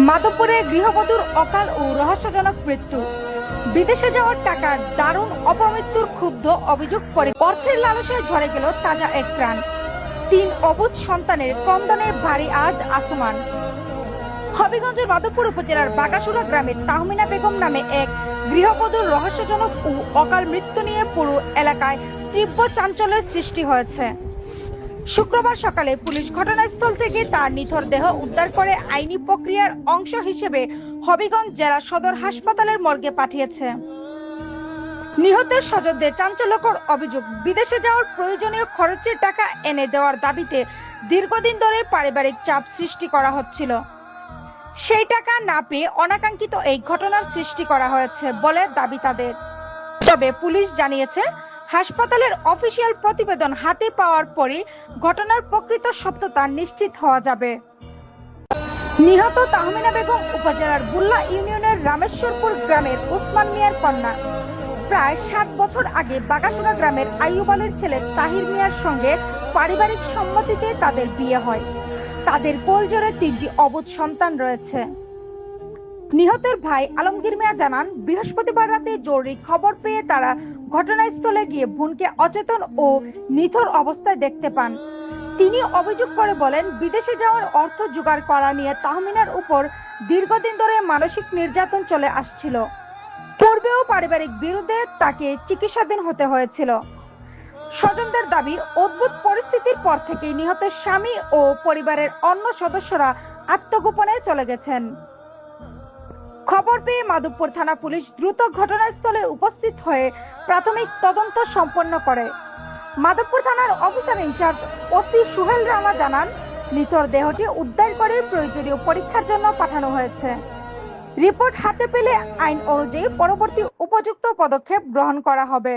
মাধবপুরে গৃহবধূর অকাল ও রহস্যজনক মৃত্যু। বিদেশে যাওয়ার টাকার দারুণ অপমৃত্যুর ক্ষুব্ধ অভিযোগ করে অর্থের লালসায় ঝরে গেল তাজা এক প্রাণ। 3 অবুঝ সন্তানের ক্রন্দনে ভারী আজ আসমান। হবিগঞ্জের মাধবপুর উপজেলার বাগাসুরা গ্রামের তাহমিনা বেগম নামে এক গৃহবধূর রহস্যজনক ও অকাল মৃত্যু নিয়ে পুরো এলাকায় তীব্র চাঞ্চল্যের সৃষ্টি হয়েছে। শুক্রবার সকালে পুলিশ ঘটনাস্থল থেকে তার নিথর দেহ উদ্ধার করে আইনি প্রক্রিয়ার অংশ হিসেবে হবিগঞ্জ জেলা সদর হাসপাতালের মর্গে পাঠিয়েছে। নিহতের স্বজনদের চাঞ্চল্যকর অভিযোগ, বিদেশে যাওয়ার প্রয়োজনীয় খরচের টাকা এনে দেওয়ার দাবিতে দীর্ঘদিন ধরে পারিবারিক চাপ সৃষ্টি করা হচ্ছিল। সেই টাকা না পেয়ে অনাকাঙ্ক্ষিত এই ঘটনার সৃষ্টি করা হয়েছে বলে দাবি তাদের। তবে পুলিশ জানিয়েছে, হাসপাতালের অফিসিয়াল প্রতিবেদন হাতে পাওয়ার পরই ঘটনার প্রকৃত সত্যতা নিশ্চিত হওয়া যাবে। নিহত তাহমিনা বেগম উপজেলার বুল্লা ইউনিয়নের রামেশ্বরপুর গ্রামের ওসমান মিয়ার কন্যা। প্রায় 7 বছর আগে বাগাসুরা গ্রামের আইয়ুব আলীর ছেলে তাহির মিয়ার সঙ্গে পারিবারিক সম্মতিতে তাদের বিয়ে হয়। তাদের কোলজোড়ে 3টি অবুঝ সন্তান রয়েছে। নিহতের ভাই আলমগীর মিয়া জানান, বৃহস্পতিবার রাতে জরুরি খবর পেয়ে তারা ঘটনাস্থলে গিয়ে বোনকে অচেতন ও নিথর অবস্থায় দেখতে পান। তিনি অভিযোগ করে বলেন, বিদেশে যাওয়ার অর্থ জোগাড় করা নিয়ে তাহমিনার উপর দীর্ঘদিন ধরে মানসিক নির্যাতন চলে আসছিল। পূর্বেও পারিবারিক বিরোধে তাকে চিকিৎসাধীন হতে হয়েছিল। স্বজনদের দাবি, অদ্ভুত পরিস্থিতির পর থেকেই নিহতের স্বামী ও পরিবারের অন্য সদস্যরা আত্মগোপনে চলে গেছেন। খবর পেয়ে মাধবপুর থানা পুলিশ দ্রুত ঘটনাস্থলে উপস্থিত হয়ে প্রাথমিক তদন্ত সম্পন্ন করে। মাধবপুর থানার officer in charge OC Suhel Rana জানান, নিথর দেহটি উদ্ধার করে প্রয়োজনীয় পরীক্ষার জন্য পাঠানো হয়েছে। রিপোর্ট হাতে পেলে আইন অনুযায়ী পরবর্তী উপযুক্ত পদক্ষেপ গ্রহণ করা হবে।